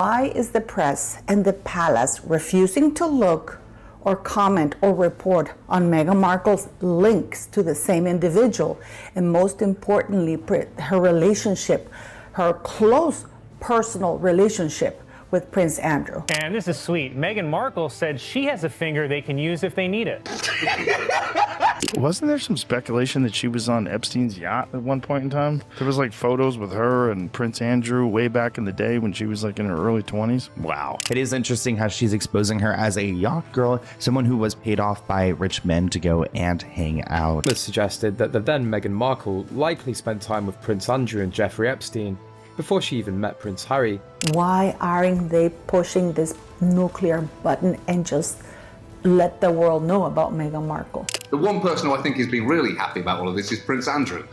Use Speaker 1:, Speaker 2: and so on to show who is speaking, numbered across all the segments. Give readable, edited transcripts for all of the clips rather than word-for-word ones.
Speaker 1: Why is the press and the palace refusing to look or comment or report on Meghan Markle's links to the same individual, and most importantly, her relationship, her close personal relationship with Prince Andrew?
Speaker 2: And this is sweet. Meghan Markle said she has a finger they can use if they need it.
Speaker 3: Wasn't there some speculation that she was on Epstein's yacht at one point in time? There was like photos with her and Prince Andrew way back in the day when she was like in her early 20s. Wow.
Speaker 4: It is interesting how she's exposing her as a yacht girl, someone who was paid off by rich men to go and hang out.
Speaker 5: It suggested that the then Meghan Markle likely spent time with Prince Andrew and Jeffrey Epstein before she even met Prince Harry.
Speaker 1: Why aren't they pushing this nuclear button and just let the world know about Meghan Markle?
Speaker 6: The one person who I think has been really happy about all of this is Prince Andrew.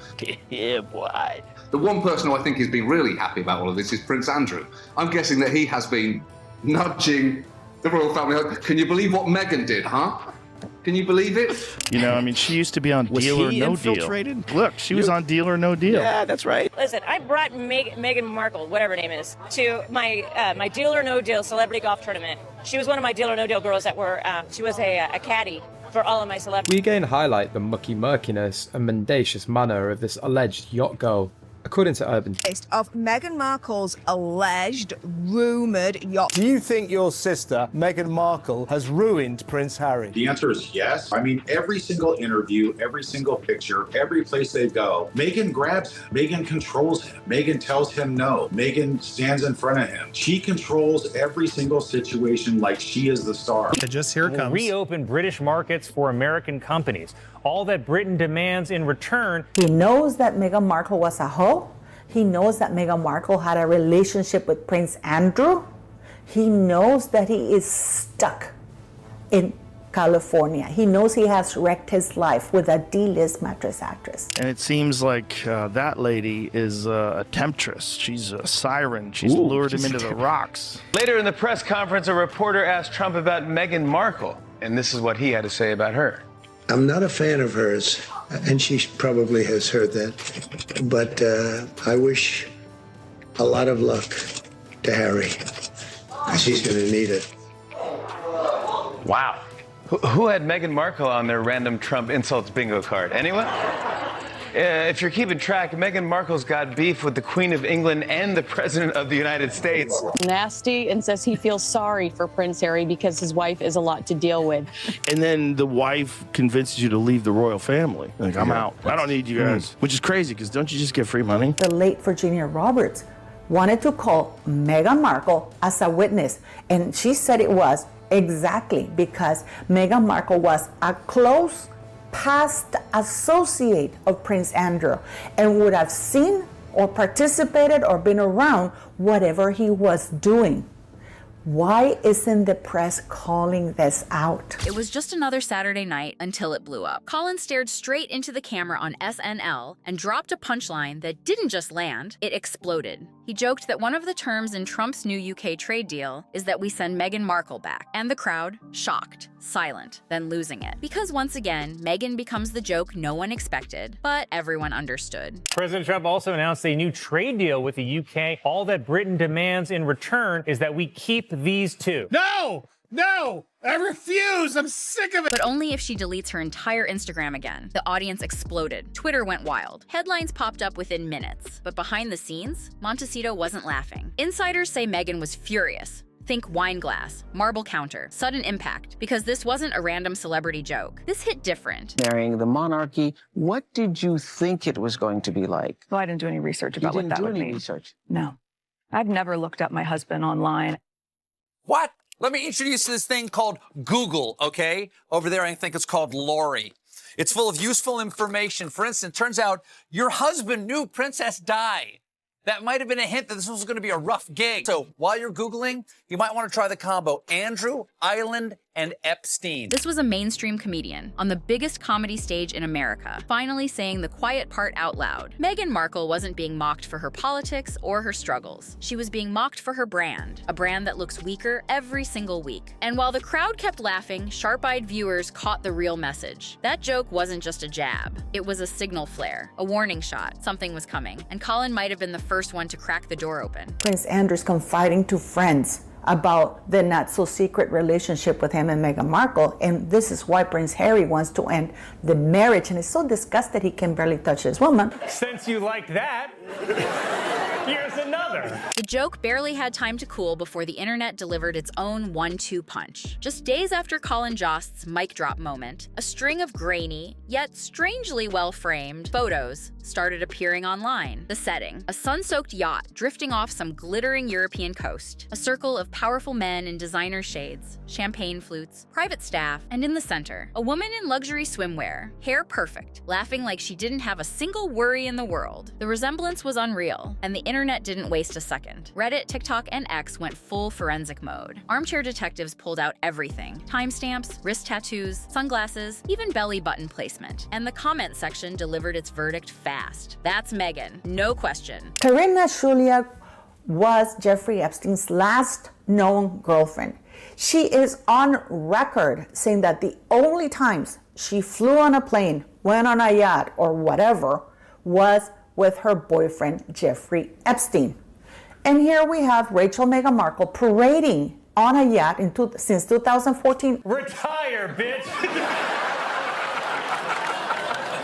Speaker 3: Yeah, boy.
Speaker 6: The one person who I think has been really happy about all of this is Prince Andrew. I'm guessing that he has been nudging the royal family. Can you believe what Meghan did, huh? Can you believe it?
Speaker 3: You know, I mean, she used to be on Deal or No Deal. Look, she was on Deal or No Deal.
Speaker 4: Yeah, that's right.
Speaker 7: Listen, I brought Meghan Markle, whatever her name is, to my Deal or No Deal celebrity golf tournament. She was one of my Deal or No Deal girls that were, she was a caddy for all of my celebrities.
Speaker 5: We again highlight the mucky murkiness and mendacious manner of this alleged yacht girl. According to Urban,
Speaker 8: of Meghan Markle's alleged, rumoured yacht.
Speaker 9: Do you think your sister, Meghan Markle, has ruined Prince Harry?
Speaker 10: The answer is yes. I mean, every single interview, every single picture, every place they go, Meghan grabs him. Meghan controls him. Meghan tells him no. Meghan stands in front of him. She controls every single situation like she is the star.
Speaker 2: Just here it comes. Reopen British markets for American companies. All that Britain demands in return.
Speaker 1: He knows that Meghan Markle was a hoe. He knows that Meghan Markle had a relationship with Prince Andrew. He knows that he is stuck in California. He knows he has wrecked his life with a D-list mattress actress.
Speaker 3: And it seems like that lady is a temptress. She's a siren. She's lured him into the rocks.
Speaker 11: Later in the press conference, a reporter asked Trump about Meghan Markle, and this is what he had to say about her.
Speaker 12: I'm not a fan of hers, and she probably has heard that, but I wish a lot of luck to Harry, because he's going to need it.
Speaker 11: Wow. Who had Meghan Markle on their random Trump insults bingo card? Anyone? If you're keeping track, Meghan Markle's got beef with the Queen of England and the President of the United States.
Speaker 13: Nasty, and says he feels sorry for Prince Harry because his wife is a lot to deal with.
Speaker 3: And then the wife convinces you to leave the royal family. Like, I'm out. I don't need you guys. Which is crazy, because don't you just get free money?
Speaker 1: The late Virginia Roberts wanted to call Meghan Markle as a witness, and she said it was exactly because Meghan Markle was a close past associate of Prince Andrew and would have seen or participated or been around whatever he was doing. Why isn't the press calling this out?
Speaker 14: It was just another Saturday night until it blew up. Colin stared straight into the camera on SNL and dropped a punchline that didn't just land, it exploded. He joked that one of the terms in Trump's new UK trade deal is that we send Meghan Markle back. And the crowd, shocked, silent, then losing it. Because once again, Meghan becomes the joke no one expected, but everyone understood.
Speaker 2: President Trump also announced a new trade deal with the UK. All that Britain demands in return is that we keep these two.
Speaker 9: No! No! I refuse! I'm sick of it!
Speaker 14: But only if she deletes her entire Instagram again. The audience exploded. Twitter went wild. Headlines popped up within minutes. But behind the scenes, Montecito wasn't laughing. Insiders say Meghan was furious. Think wine glass, marble counter, sudden impact, because this wasn't a random celebrity joke. This hit different.
Speaker 15: Marrying the monarchy, what did you think it was going to be like?
Speaker 16: Well, I didn't do any research about what that would mean.
Speaker 15: You didn't do any research?
Speaker 16: No. I've never looked up my husband online.
Speaker 17: What? Let me introduce you to this thing called Google, okay? Over there, I think it's called Lori. It's full of useful information. For instance, turns out your husband knew Princess Di. That might have been a hint that this was going to be a rough gig. So while you're Googling, you might want to try the combo Andrew, Island, and Epstein.
Speaker 14: This was a mainstream comedian on the biggest comedy stage in America, finally saying the quiet part out loud. Meghan Markle wasn't being mocked for her politics or her struggles. She was being mocked for her brand, a brand that looks weaker every single week. And while the crowd kept laughing, sharp-eyed viewers caught the real message. That joke wasn't just a jab. It was a signal flare, a warning shot. Something was coming, and Colin might have been the first one to crack the door open.
Speaker 1: Prince Andrew's confiding to friends about the not-so-secret relationship with him and Meghan Markle, and this is why Prince Harry wants to end the marriage, and is so disgusted he can barely touch his woman.
Speaker 2: Since you like that, here's another.
Speaker 14: The joke barely had time to cool before the internet delivered its own 1-2 punch. Just days after Colin Jost's mic drop moment, a string of grainy, yet strangely well-framed, photos started appearing online. The setting: a sun-soaked yacht drifting off some glittering European coast, a circle of powerful men in designer shades, champagne flutes, private staff, and in the center, a woman in luxury swimwear, hair perfect, laughing like she didn't have a single worry in the world. The resemblance was unreal, and the internet didn't waste a second. Reddit, TikTok, and X went full forensic mode. Armchair detectives pulled out everything: timestamps, wrist tattoos, sunglasses, even belly button placement. And the comment section delivered its verdict fast. That's Meghan, no question.
Speaker 1: Karina Shulia was Jeffrey Epstein's last known girlfriend. She is on record saying that the only times she flew on a plane, went on a yacht, or whatever was with her boyfriend, Jeffrey Epstein. And here we have Rachel Meghan Markle parading on a yacht since 2014.
Speaker 2: Retire, bitch!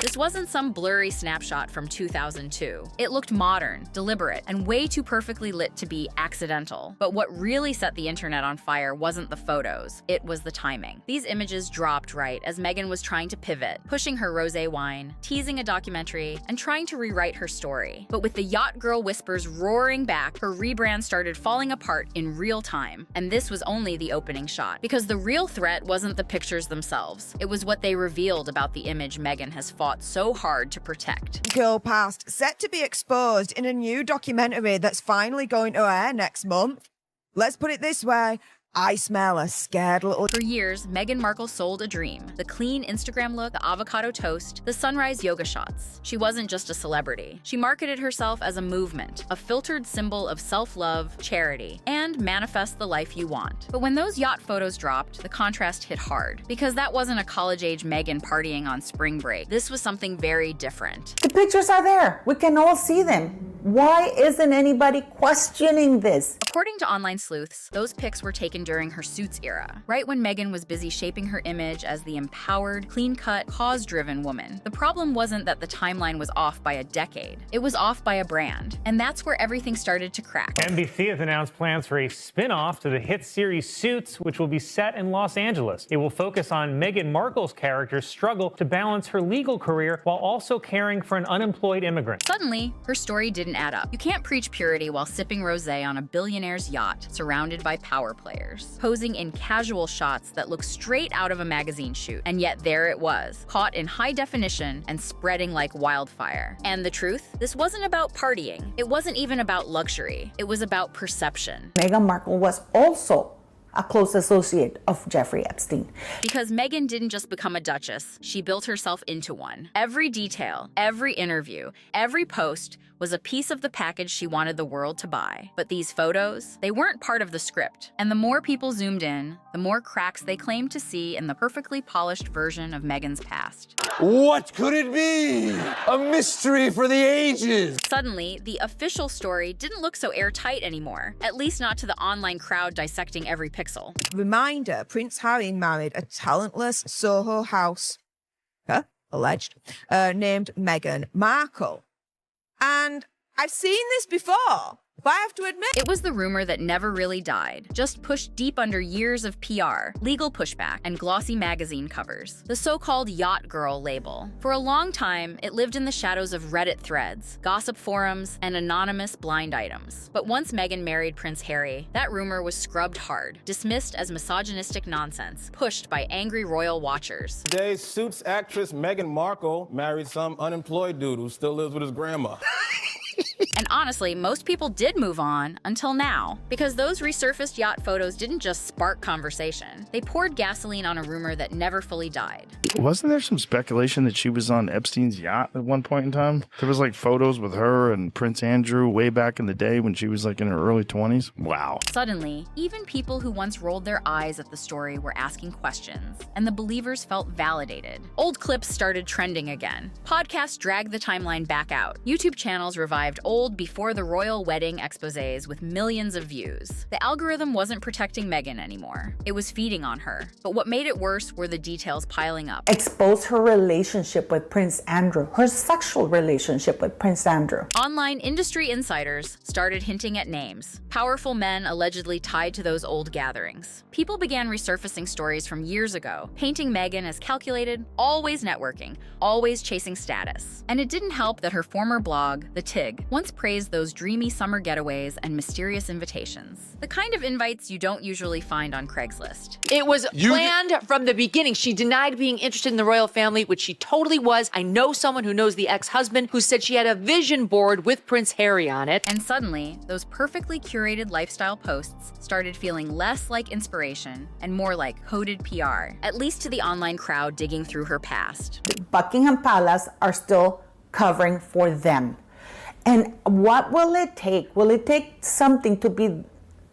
Speaker 14: This wasn't some blurry snapshot from 2002. It looked modern, deliberate, and way too perfectly lit to be accidental. But what really set the internet on fire wasn't the photos, it was the timing. These images dropped right as Meghan was trying to pivot, pushing her rosé wine, teasing a documentary, and trying to rewrite her story. But with the yacht girl whispers roaring back, her rebrand started falling apart in real time. And this was only the opening shot, because the real threat wasn't the pictures themselves. It was what they revealed about the image Meghan has fought so hard to protect.
Speaker 8: Girl past, set to be exposed in a new documentary that's finally going to air next month. Let's put it this way: I smell a scared little...
Speaker 14: For years, Meghan Markle sold a dream. The clean Instagram look, the avocado toast, the sunrise yoga shots. She wasn't just a celebrity. She marketed herself as a movement, a filtered symbol of self-love, charity, and manifest the life you want. But when those yacht photos dropped, the contrast hit hard. Because that wasn't a college-age Meghan partying on spring break. This was something very different.
Speaker 1: The pictures are there. We can all see them. Why isn't anybody questioning this?
Speaker 14: According to online sleuths, those pics were taken during her Suits era, right when Meghan was busy shaping her image as the empowered, clean-cut, cause-driven woman. The problem wasn't that the timeline was off by a decade. It was off by a brand. And that's where everything started to crack.
Speaker 2: NBC has announced plans for a spin-off to the hit series Suits, which will be set in Los Angeles. It will focus on Meghan Markle's character's struggle to balance her legal career while also caring for an unemployed immigrant.
Speaker 14: Suddenly, her story didn't add up. You can't preach purity while sipping rosé on a billionaire's yacht, surrounded by power players, posing in casual shots that look straight out of a magazine shoot. And yet there it was, caught in high definition and spreading like wildfire. And the truth? This wasn't about partying. It wasn't even about luxury. It was about perception.
Speaker 1: Meghan Markle was also a close associate of Jeffrey Epstein.
Speaker 14: Because Meghan didn't just become a duchess, she built herself into one. Every detail, every interview, every post was a piece of the package she wanted the world to buy. But these photos, they weren't part of the script. And the more people zoomed in, the more cracks they claimed to see in the perfectly polished version of Meghan's past.
Speaker 9: What could it be? A mystery for the ages.
Speaker 14: Suddenly, the official story didn't look so airtight anymore, at least not to the online crowd dissecting every pixel.
Speaker 8: Reminder, Prince Harry married a talentless Soho house, alleged, named Meghan Markle. And I've seen this before, but I have to admit,
Speaker 14: it was the rumor that never really died, just pushed deep under years of PR, legal pushback, and glossy magazine covers. The so-called Yacht Girl label. For a long time, it lived in the shadows of Reddit threads, gossip forums, and anonymous blind items. But once Meghan married Prince Harry, that rumor was scrubbed hard, dismissed as misogynistic nonsense, pushed by angry royal watchers.
Speaker 9: Today's Suits actress Meghan Markle married some unemployed dude who still lives with his grandma.
Speaker 14: And honestly, most people did move on until now, because those resurfaced yacht photos didn't just spark conversation. They poured gasoline on a rumor that never fully died.
Speaker 3: Wasn't there some speculation that she was on Epstein's yacht at one point in time? There was like photos with her and Prince Andrew way back in the day when she was like in her early 20s. Wow.
Speaker 14: Suddenly, even people who once rolled their eyes at the story were asking questions, and the believers felt validated. Old clips started trending again. Podcasts dragged the timeline back out. YouTube channels revived old before the royal wedding exposés with millions of views. The algorithm wasn't protecting Meghan anymore. It was feeding on her. But what made it worse were the details piling up.
Speaker 1: Exposed her relationship with Prince Andrew, her sexual relationship with Prince Andrew.
Speaker 14: Online industry insiders started hinting at names. Powerful men allegedly tied to those old gatherings. People began resurfacing stories from years ago, painting Meghan as calculated, always networking, always chasing status. And it didn't help that her former blog, The Tig, once praised those dreamy summer getaways and mysterious invitations. The kind of invites you don't usually find on Craigslist.
Speaker 18: It was planned from the beginning. She denied being interested in the royal family, which she totally was. I know someone who knows the ex-husband who said she had a vision board with Prince Harry on it.
Speaker 14: And suddenly, those perfectly curated lifestyle posts started feeling less like inspiration and more like coded PR, at least to the online crowd digging through her past.
Speaker 1: Buckingham Palace are still covering for them. And what will it take? Will it take something to be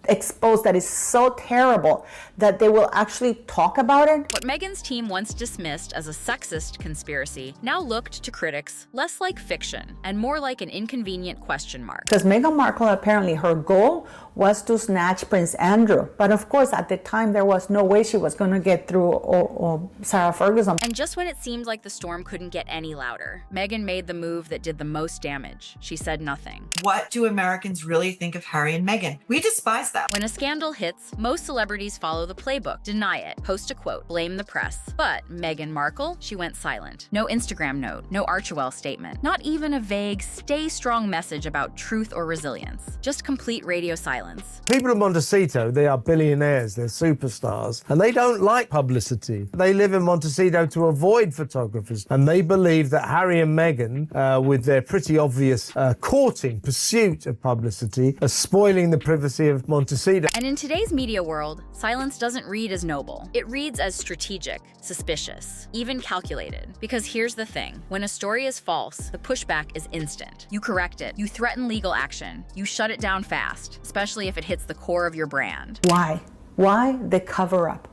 Speaker 1: exposed that is so terrible that they will actually talk about it?
Speaker 14: What Meghan's team once dismissed as a sexist conspiracy now looked to critics less like fiction and more like an inconvenient question mark.
Speaker 1: Because Meghan Markle, apparently her goal was to snatch Prince Andrew. But of course, at the time, there was no way she was going to get through Sarah Ferguson.
Speaker 14: And just when it seemed like the storm couldn't get any louder, Meghan made the move that did the most damage. She said nothing.
Speaker 19: What do Americans really think of Harry and Meghan? We despise them.
Speaker 14: When a scandal hits, most celebrities follow the playbook, deny it, post a quote, blame the press. But Meghan Markle, she went silent. No Instagram note, no Archewell statement, not even a vague, stay strong message about truth or resilience. Just complete radio silence.
Speaker 9: People of Montecito, they are billionaires, they're superstars, and they don't like publicity. They live in Montecito to avoid photographers, and they believe that Harry and Meghan, with their pretty obvious courting, pursuit of publicity, are spoiling the privacy of Montecito.
Speaker 14: And in today's media world, silence doesn't read as noble. It reads as strategic, suspicious, even calculated. Because here's the thing, when a story is false, the pushback is instant. You correct it, you threaten legal action, you shut it down fast, especially if it hits the core of your brand.
Speaker 1: Why? Why the cover up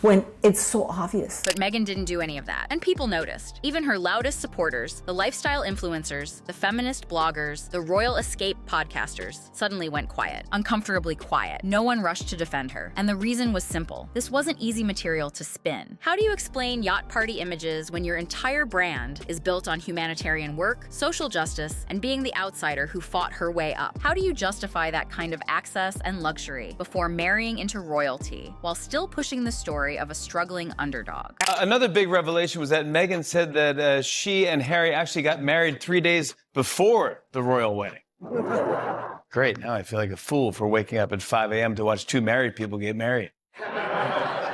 Speaker 1: when it's so obvious?
Speaker 14: But Meghan didn't do any of that, and people noticed. Even her loudest supporters, the lifestyle influencers, the feminist bloggers, the royal escape podcasters, suddenly went quiet, uncomfortably quiet. No one rushed to defend her, and the reason was simple. This wasn't easy material to spin. How do you explain yacht party images when your entire brand is built on humanitarian work, social justice, and being the outsider who fought her way up? How do you justify that kind of access and luxury before marrying into royalty, while still pushing the story of a struggling underdog?
Speaker 11: Another big revelation was that Meghan said that she and Harry actually got married 3 days before the royal wedding. Great, now I feel like a fool for waking up at 5 a.m. to watch two married people get married.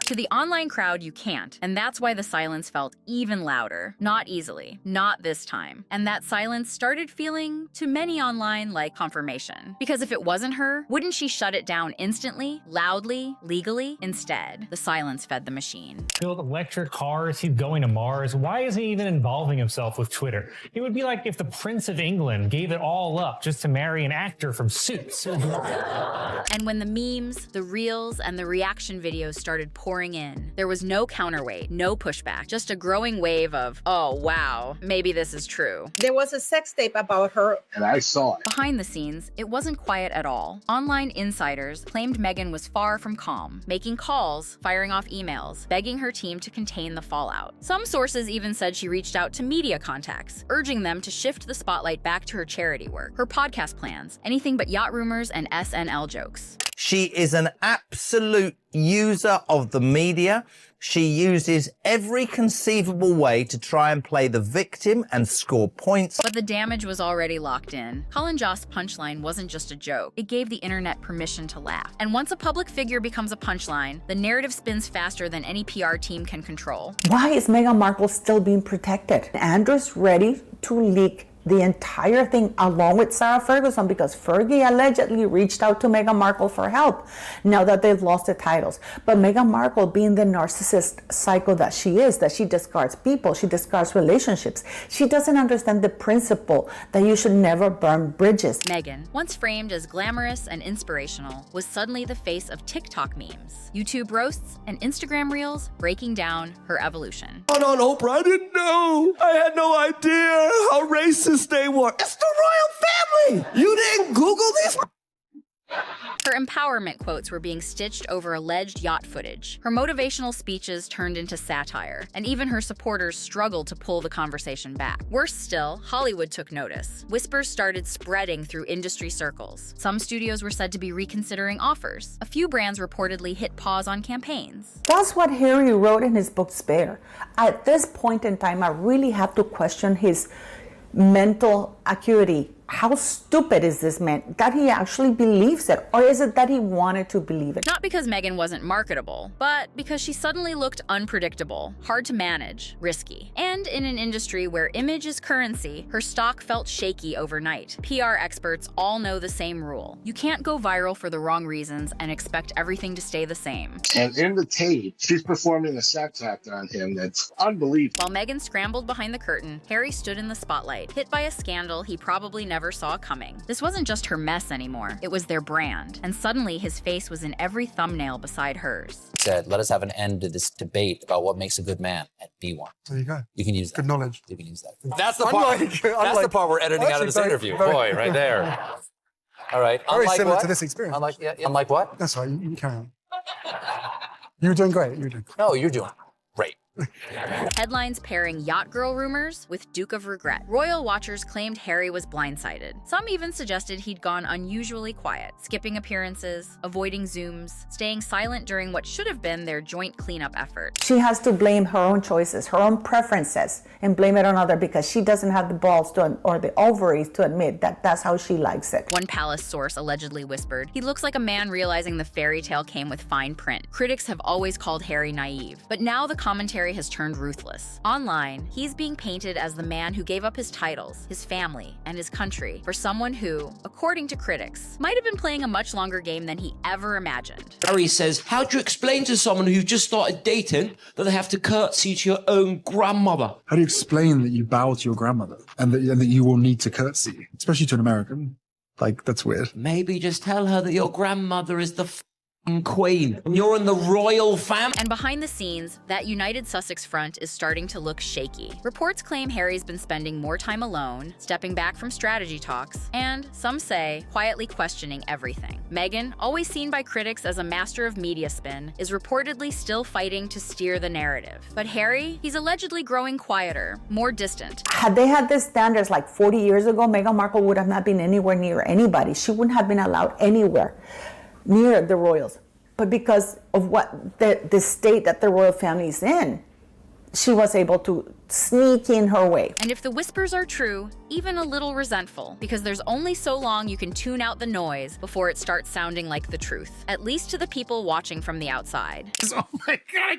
Speaker 14: To the online crowd, you can't, and that's why the silence felt even louder. Not easily, not this time. And that silence started feeling, to many online, like confirmation. Because if it wasn't her, wouldn't she shut it down instantly, loudly, legally? Instead, the silence fed the machine.
Speaker 2: Build electric cars, he's going to Mars. Why is he even involving himself with Twitter? It would be like if the Prince of England gave it all up just to marry an actor from Suits.
Speaker 14: And when the memes, the reels, and the reaction videos started pouring in, there was no counterweight, no pushback, just a growing wave of, oh wow, maybe this is true.
Speaker 20: There was a sex tape about her,
Speaker 6: and I saw it.
Speaker 14: Behind the scenes, it wasn't quiet at all. Online insiders claimed Meghan was far from calm, making calls, firing off emails, begging her team to contain the fallout. Some sources even said she reached out to media contacts, urging them to shift the spotlight back to her charity work, her podcast plans, anything but yacht rumors and SNL jokes.
Speaker 21: She is an absolute user of the media. She uses every conceivable way to try and play the victim and score points.
Speaker 14: But the damage was already locked in. Colin Jost's punchline wasn't just a joke. It gave the internet permission to laugh. And once a public figure becomes a punchline, the narrative spins faster than any PR team can control.
Speaker 1: Why is Meghan Markle still being protected? Andrew's ready to leak the entire thing along with Sarah Ferguson, because Fergie allegedly reached out to Meghan Markle for help now that they've lost the titles. But Meghan Markle, being the narcissist psycho that she is, that she discards people, she discards relationships, she doesn't understand the principle that you should never burn bridges.
Speaker 14: Meghan, once framed as glamorous and inspirational, was suddenly the face of TikTok memes, YouTube roasts, and Instagram reels breaking down her evolution.
Speaker 4: On Oprah, I didn't know. I had no idea how racist they were. It's the royal family. You didn't Google this?
Speaker 14: Her empowerment quotes were being stitched over alleged yacht footage. Her motivational speeches turned into satire, and even her supporters struggled to pull the conversation back. Worse still, Hollywood took notice. Whispers started spreading through industry circles. Some studios were said to be reconsidering offers. A few brands reportedly hit pause on campaigns.
Speaker 1: That's what Harry wrote in his book Spare. At this point in time, I really have to question his mental acuity. How stupid is this man that he actually believes it? Or is it that he wanted to believe it?
Speaker 14: Not because Meghan wasn't marketable, but because she suddenly looked unpredictable, hard to manage, risky. And in an industry where image is currency, her stock felt shaky overnight. PR experts all know the same rule. You can't go viral for the wrong reasons and expect everything to stay the same.
Speaker 22: And in the tape, she's performing a sex act on him that's unbelievable.
Speaker 14: While Meghan scrambled behind the curtain, Harry stood in the spotlight, hit by a scandal he probably never saw coming. This wasn't just her mess anymore, it was their brand, and suddenly his face was in every thumbnail beside hers.
Speaker 23: Said, let us have an end to this debate about what makes a good man, and be one.
Speaker 24: There you go.
Speaker 23: You can use that.
Speaker 24: Good knowledge.
Speaker 23: You can use that.
Speaker 17: That's the part. That's the part we're editing out of this interview. Boy, right there. All right.
Speaker 24: Very
Speaker 17: Unlike
Speaker 24: similar
Speaker 17: what?
Speaker 24: to this experience.
Speaker 17: Unlike what?
Speaker 24: That's right. You carry on. You were doing great. You were doing great.
Speaker 17: No, you're doing great.
Speaker 14: Headlines pairing yacht girl rumors with Duke of Regret. Royal watchers claimed Harry was blindsided. Some even suggested he'd gone unusually quiet, skipping appearances, avoiding Zooms, staying silent during what should have been their joint cleanup effort.
Speaker 1: She has to blame her own choices, her own preferences, and blame it on others because she doesn't have the balls to, or the ovaries to admit that that's how she likes it.
Speaker 14: One palace source allegedly whispered, "He looks like a man realizing the fairy tale came with fine print." Critics have always called Harry naive, but now the commentary has turned ruthless. Online, he's being painted as the man who gave up his titles, his family, and his country for someone who, according to critics, might have been playing a much longer game than he ever imagined.
Speaker 4: Harry says, how do you explain to someone who just started dating that they have to curtsy to your own grandmother?
Speaker 24: How do you explain that you bow to your grandmother and that you will need to curtsy, especially to an American? Like, that's weird.
Speaker 4: Maybe just tell her that your grandmother is the queen and you're in the royal family.
Speaker 14: And behind the scenes, that United Sussex front is starting to look shaky. Reports claim Harry's been spending more time alone, stepping back from strategy talks, and some say quietly questioning everything. Meghan, always seen by critics as a master of media spin, is reportedly still fighting to steer the narrative. But Harry, he's allegedly growing quieter, more distant.
Speaker 1: Had they had these standards like 40 years ago, Meghan Markle would have not been anywhere near anybody. She wouldn't have been allowed anywhere near the royals. But because of what the state that the royal family is in, she was able to sneak in her way.
Speaker 14: And if the whispers are true, even a little resentful, because there's only so long you can tune out the noise before it starts sounding like the truth, at least to the people watching from the outside.
Speaker 25: Oh my God,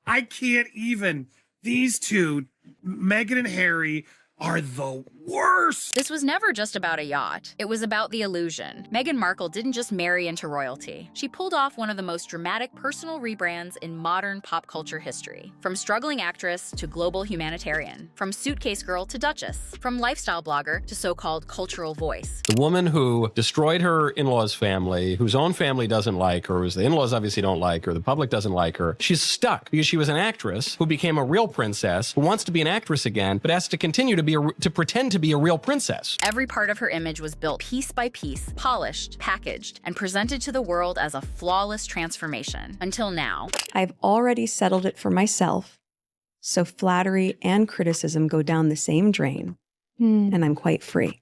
Speaker 25: I can't even. These two, Meghan and Harry, are the worst.
Speaker 14: This was never just about a yacht. It was about the illusion. Meghan Markle didn't just marry into royalty. She pulled off one of the most dramatic personal rebrands in modern pop culture history. From struggling actress to global humanitarian. From suitcase girl to duchess. From lifestyle blogger to so-called cultural voice.
Speaker 26: The woman who destroyed her in-laws' family, whose own family doesn't like her, whose the in-laws obviously don't like her, the public doesn't like her, she's stuck because she was an actress who became a real princess, who wants to be an actress again, but has to continue to pretend to be a real princess.
Speaker 14: Every part of her image was built piece by piece, polished, packaged, and presented to the world as a flawless transformation. Until now.
Speaker 27: I've already settled it for myself, so flattery and criticism go down the same drain, and I'm quite free.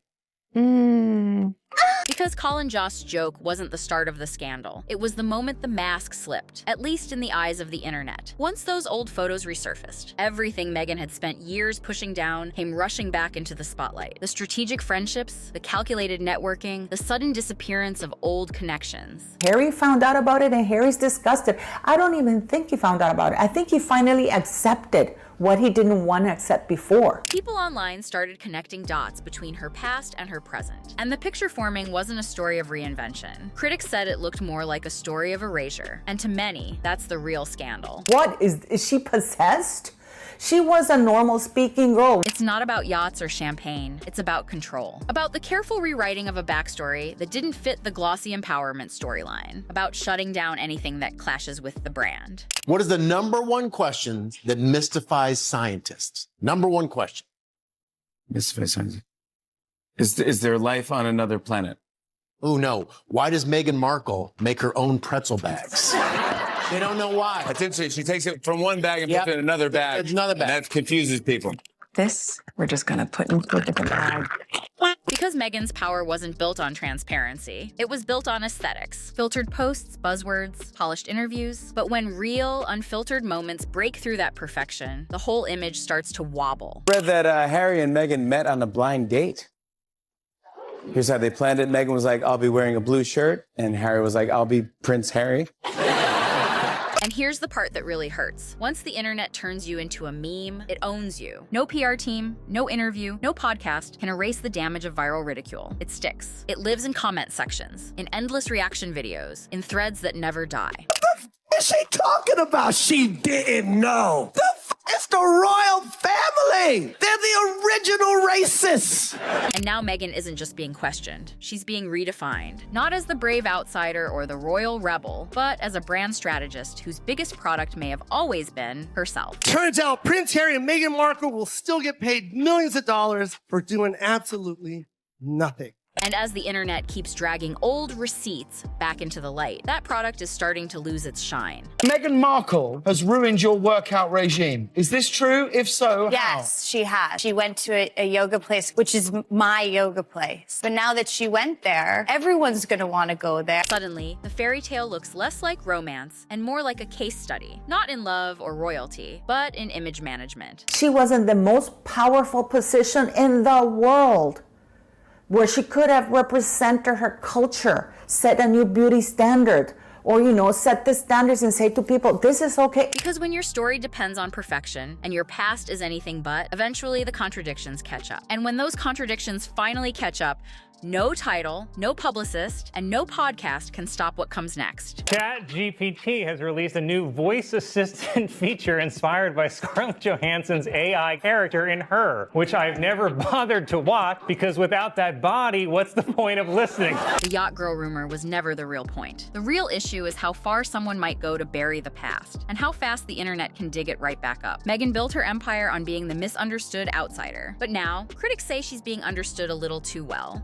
Speaker 14: Because Colin Jost's joke wasn't the start of the scandal. It was the moment the mask slipped, at least in the eyes of the internet. Once those old photos resurfaced, everything Meghan had spent years pushing down came rushing back into the spotlight. The strategic friendships, the calculated networking, the sudden disappearance of old connections.
Speaker 1: Harry found out about it and Harry's disgusted. I don't even think he found out about it. I think he finally accepted what he didn't want to accept before.
Speaker 14: People online started connecting dots between her past and her present. And the picture forming wasn't a story of reinvention. Critics said it looked more like a story of erasure. And to many, that's the real scandal.
Speaker 1: What? Is she possessed? She was a normal speaking girl.
Speaker 14: It's not about yachts or champagne. It's about control. About the careful rewriting of a backstory that didn't fit the glossy empowerment storyline. About shutting down anything that clashes with the brand.
Speaker 5: What is the #1 question that mystifies scientists? #1 question.
Speaker 11: Mystifies scientists. Is there life on another planet?
Speaker 5: Oh no. Why does Meghan Markle make her own pretzel bags? They don't know why.
Speaker 11: That's interesting. She takes it from one bag and puts it in another bag.
Speaker 5: It's another bag.
Speaker 11: And that confuses people.
Speaker 7: This, we're just gonna put into a different bag.
Speaker 14: Because Meghan's power wasn't built on transparency. It was built on aesthetics. Filtered posts, buzzwords, polished interviews. But when real, unfiltered moments break through that perfection, the whole image starts to wobble.
Speaker 11: I read that Harry and Meghan met on a blind date. Here's how they planned it. Meghan was like, I'll be wearing a blue shirt. And Harry was like, I'll be Prince Harry.
Speaker 14: And here's the part that really hurts. Once the internet turns you into a meme, it owns you. No PR team, no interview, no podcast can erase the damage of viral ridicule. It sticks. It lives in comment sections, in endless reaction videos, in threads that never die.
Speaker 4: What is she talking about? She didn't know. It's the royal family. They're the original racists.
Speaker 14: And now Meghan isn't just being questioned. She's being redefined. Not as the brave outsider or the royal rebel, but as a brand strategist whose biggest product may have always been herself.
Speaker 25: Turns out Prince Harry and Meghan Markle will still get paid millions of dollars for doing absolutely nothing.
Speaker 14: And as the internet keeps dragging old receipts back into the light, that product is starting to lose its shine.
Speaker 10: Meghan Markle has ruined your workout regime. Is this true? If so, how?
Speaker 12: Yes, she has. She went to a yoga place, which is my yoga place. But now that she went there, everyone's going to want to go there.
Speaker 14: Suddenly, the fairy tale looks less like romance and more like a case study. Not in love or royalty, but in image management.
Speaker 1: She was in the most powerful position in the world, where she could have represented her culture, set a new beauty standard, or, set the standards and say to people, this is okay.
Speaker 14: Because when your story depends on perfection and your past is anything but, eventually the contradictions catch up. And when those contradictions finally catch up, no title, no publicist, and no podcast can stop what comes next.
Speaker 2: ChatGPT has released a new voice assistant feature inspired by Scarlett Johansson's AI character in Her, which I've never bothered to watch because without that body, what's the point of listening?
Speaker 14: The Yacht Girl rumor was never the real point. The real issue is how far someone might go to bury the past, and how fast the internet can dig it right back up. Meghan built her empire on being the misunderstood outsider, but now critics say she's being understood a little too well.